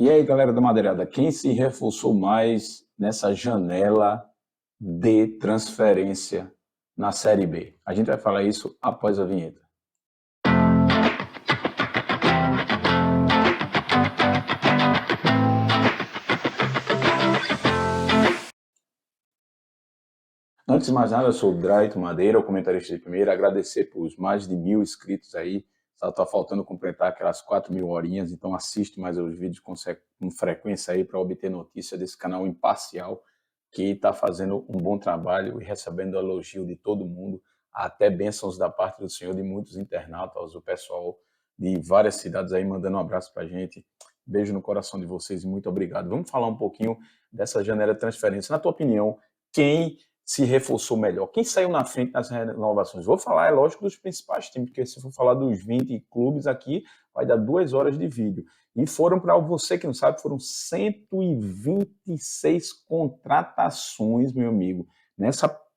E aí, galera da Madeirada, quem se reforçou mais nessa janela de transferência na Série B? A gente vai falar isso após a vinheta. Antes de mais nada, eu sou o Draito Madeira, o comentarista de primeira. Agradecer por mais de 1.000 inscritos aí. Só está faltando completar aquelas 4.000 horinhas, então assiste mais os vídeos com frequência aí para obter notícia desse canal imparcial que está fazendo um bom trabalho e recebendo elogio de todo mundo, até bênçãos da parte do Senhor de muitos internautas, o pessoal de várias cidades aí mandando um abraço para a gente. Beijo no coração de vocês e muito obrigado. Vamos falar um pouquinho dessa janela de transferência. Na tua opinião, quem se reforçou melhor? Quem saiu na frente nas renovações? Vou falar, é lógico, dos principais times, porque se for falar dos 20 clubes aqui, vai dar 2 horas de vídeo. E foram, para você que não sabe, foram 126 contratações, meu amigo,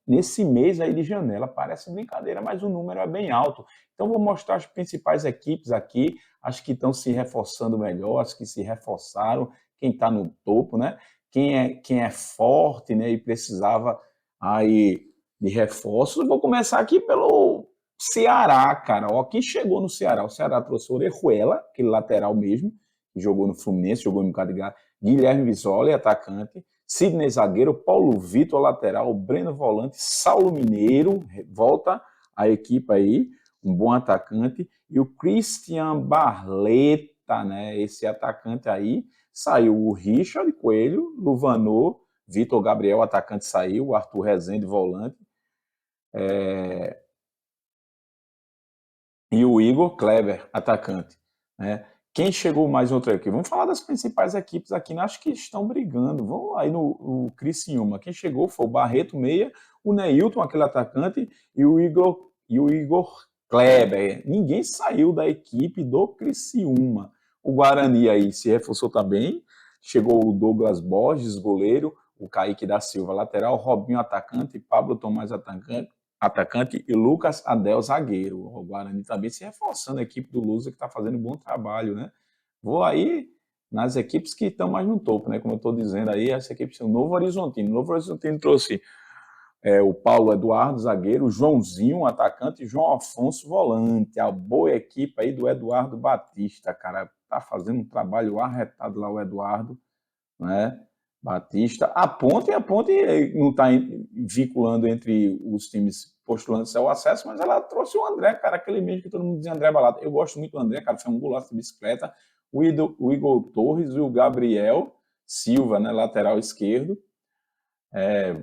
nesse mês aí de janela. Parece brincadeira, mas o número é bem alto. Então, vou mostrar as principais equipes aqui, as que estão se reforçando melhor, as que se reforçaram, quem está no topo, né? Quem é forte, né, e precisava aí de reforços. Vou começar aqui pelo Ceará, cara. Ó, quem chegou no Ceará? O Ceará trouxe o Orejuela, aquele lateral mesmo, que jogou no Fluminense, jogou no Cadigá, Guilherme Visoli, atacante, Sidney zagueiro, Paulo Vitor, lateral, Breno volante, Saulo Mineiro, volta a equipe aí, um bom atacante, e o Christian Barleta, né, esse atacante aí, saiu o Richard Coelho, Luvanor, Vitor Gabriel, atacante, saiu, o Arthur Rezende, volante, e o Igor Kleber, atacante, né? Quem chegou mais outra aqui? Vamos falar das principais equipes aqui, né? Acho que estão brigando. Vamos aí no Criciúma. Quem chegou foi o Barreto, meia, o Neilton, aquele atacante, e o Igor Kleber. Ninguém saiu da equipe do Criciúma. O Guarani aí se reforçou também. Chegou o Douglas Borges, goleiro, o Kaique da Silva, lateral, Robinho, atacante, Pablo Tomás, atacante, e Lucas Adel, zagueiro. O Guarani também se reforçando, a equipe do Lusa que está fazendo um bom trabalho, né? Vou aí nas equipes que estão mais no topo, né? Como eu estou dizendo aí, essa equipe é o Novo Horizontino. O Novo Horizontino trouxe o Paulo Eduardo, zagueiro, o Joãozinho, atacante, e João Afonso, volante. A boa equipe aí do Eduardo Batista, cara. Tá fazendo um trabalho arretado lá o Eduardo, né? Batista. A ponte não está vinculando entre os times postulantes ao acesso, mas ela trouxe o André, cara, aquele mesmo que todo mundo dizia André Balada. Eu gosto muito do André, cara, foi um golaço de bicicleta. O Igor Torres e o Gabriel Silva, né, lateral esquerdo.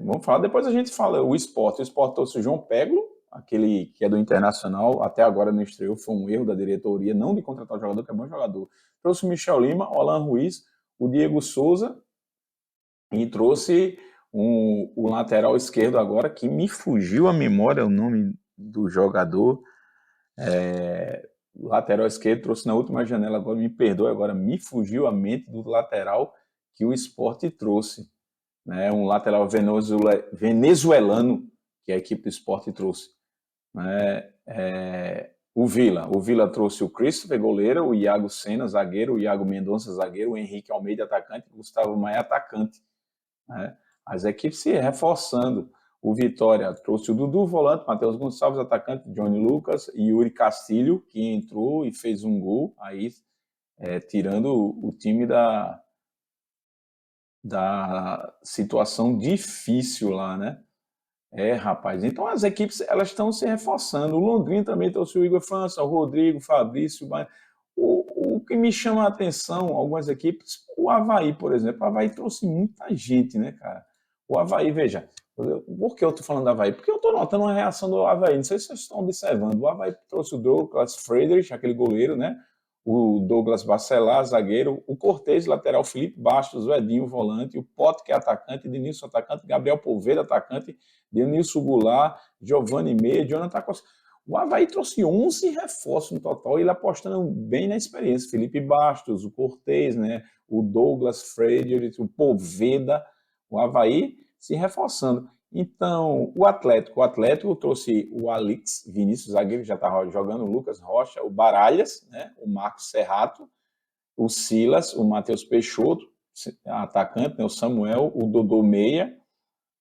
Vamos falar, depois a gente fala o Sport. O Sport trouxe o João Peglo, aquele que é do Internacional, até agora não estreou, foi um erro da diretoria, não de contratar o jogador, que é bom jogador. Trouxe o Michel Lima, o Alan Ruiz, o Diego Souza, e trouxe o lateral esquerdo agora, que me fugiu a memória o nome do jogador. O lateral esquerdo trouxe na última janela, agora me perdoe, agora me fugiu a mente do lateral que o Sport trouxe. Né? Um lateral venezuelano que a equipe do Sport trouxe. Né? O Vila trouxe o Christopher, goleiro, o Iago Sena, zagueiro, o Iago Mendonça, zagueiro, o Henrique Almeida, atacante, o Gustavo Maia, atacante. Né? As equipes se reforçando. O Vitória trouxe o Dudu, volante, Matheus Gonçalves, atacante, Johnny Lucas, e Yuri Castilho, que entrou e fez um gol, aí tirando o time da situação difícil lá, né? Rapaz, então as equipes, elas estão se reforçando. O Londrina também trouxe o Igor França, o Rodrigo, o Fabrício. O que me chama a atenção, algumas equipes, o Avaí, por exemplo. O Avaí trouxe muita gente, né, cara? O Avaí, veja, por que eu tô falando do Avaí? Porque eu tô notando uma reação do Avaí, não sei se vocês estão observando. O Avaí trouxe o Douglas Friedrich, aquele goleiro, né? O Douglas Bacelar, zagueiro, o Cortez, lateral, Felipe Bastos, o Edinho, volante, o Pote, que é atacante, Denilson, atacante, Gabriel Polveira, atacante, Denilson Goulart, Giovanni Meia, Jonathan Costa. O Avaí trouxe 11 reforços no total, ele apostando bem na experiência. Felipe Bastos, o Cortez, né? O Douglas Freire, o Poveda, o Avaí se reforçando. Então, o Atlético trouxe o Alex Vinícius, zagueiro, já estava jogando, o Lucas Rocha, o Baralhas, né? O Marcos Serrato, o Silas, o Matheus Peixoto, atacante, né, o Samuel, o Dodô meia,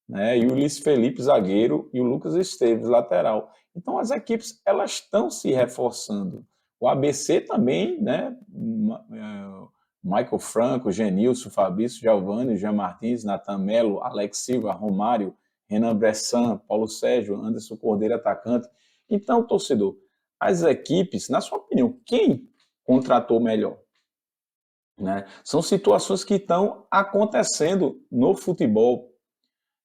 né, e o Luiz Felipe zagueiro e o Lucas Esteves lateral. Então as equipes elas estão se reforçando. O ABC também, né, Michael Franco, Genilson, Fabrício, Giovanni, Jean Martins, Natan Melo, Alex Silva, Romário, Renan Bressan, Paulo Sérgio, Anderson Cordeiro, atacante. Então, torcedor, as equipes, na sua opinião, quem contratou melhor? Né? São situações que estão acontecendo no futebol.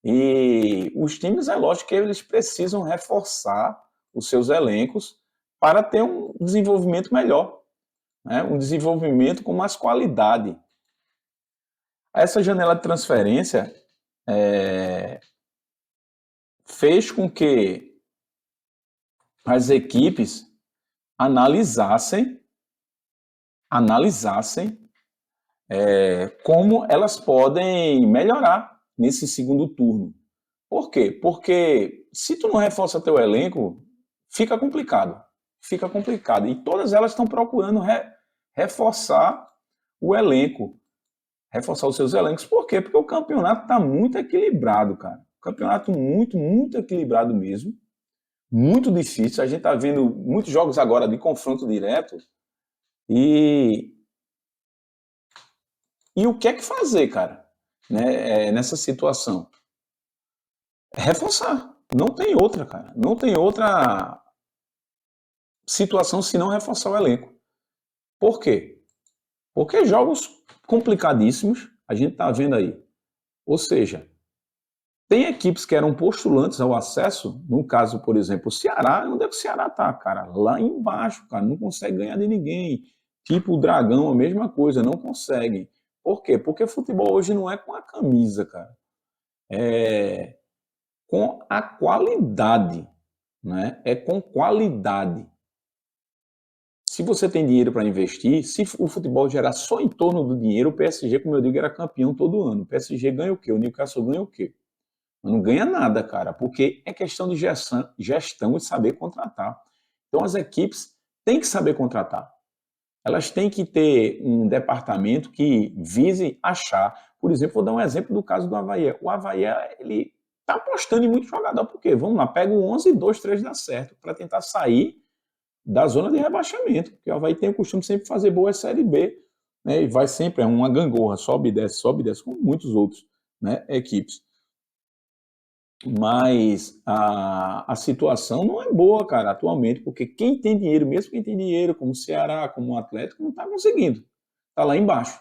E os times, é lógico que eles precisam reforçar os seus elencos para ter um desenvolvimento melhor, né? Um desenvolvimento com mais qualidade. Essa janela de transferência fez com que as equipes analisassem como elas podem melhorar nesse segundo turno. Por quê? Porque se tu não reforça teu elenco, fica complicado. Fica complicado. E todas elas estão procurando reforçar o elenco. Reforçar os seus elencos. Por quê? Porque o campeonato está muito equilibrado, cara. O campeonato muito, muito equilibrado mesmo. Muito difícil. A gente está vendo muitos jogos agora de confronto direto. E o que é que fazer, cara, né, nessa situação? Reforçar. Não tem outra, cara. Não tem outra situação se não reforçar o elenco. Por quê? Porque jogos complicadíssimos, a gente está vendo aí. Ou seja, tem equipes que eram postulantes ao acesso, no caso, por exemplo, o Ceará, onde é que o Ceará tá, cara? Lá embaixo, cara, não consegue ganhar de ninguém. Tipo o Dragão, a mesma coisa, não consegue. Por quê? Porque futebol hoje não é com a camisa, cara. É com a qualidade, né? É com qualidade. Se você tem dinheiro para investir, se o futebol gerar só em torno do dinheiro, o PSG, como eu digo, era campeão todo ano. O PSG ganha o quê? O Newcastle ganha o quê? Não ganha nada, cara, porque é questão de gestão e saber contratar. Então as equipes têm que saber contratar. Elas têm que ter um departamento que vise achar. Por exemplo, vou dar um exemplo do caso do Avaí. O Avaí, ele está apostando em muito jogador, porque, vamos lá, pega o 11, 2, 3 dá certo, para tentar sair da zona de rebaixamento, porque o Avaí tem o costume de sempre fazer boa Série B, né, e vai sempre, é uma gangorra, sobe e desce, como muitos outros, né, equipes. Mas a situação não é boa, cara, atualmente, porque quem tem dinheiro, mesmo quem tem dinheiro, como o Ceará, como o Atlético, não está conseguindo. Está lá embaixo.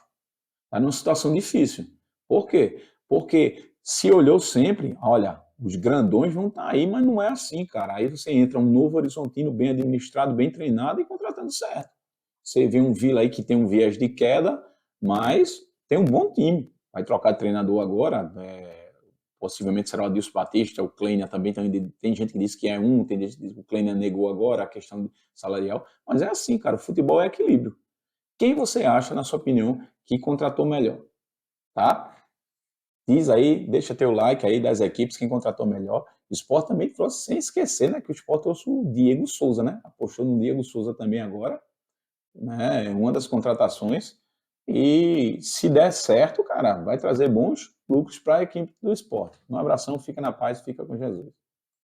Está numa situação difícil. Por quê? Porque se olhou sempre, olha, os grandões vão estar aí, mas não é assim, cara. Aí você entra um Novo Horizontino bem administrado, bem treinado e contratando certo. Você vê um Vila aí que tem um viés de queda, mas tem um bom time. Vai trocar de treinador agora, possivelmente será o Adilson Batista, o Kleiner também, tem gente que diz que é tem gente que diz que o Kleiner negou agora a questão salarial, mas é assim, cara, o futebol é equilíbrio. Quem você acha, na sua opinião, que contratou melhor? Tá? Diz aí, deixa teu like aí das equipes, quem contratou melhor. O Sport também trouxe, sem esquecer, né, que o Sport trouxe o Diego Souza, né? Apostou no Diego Souza também agora, né? Uma das contratações. E se der certo, cara, vai trazer bons lucros para a equipe do Sport. Um abração, fica na paz, fica com Jesus.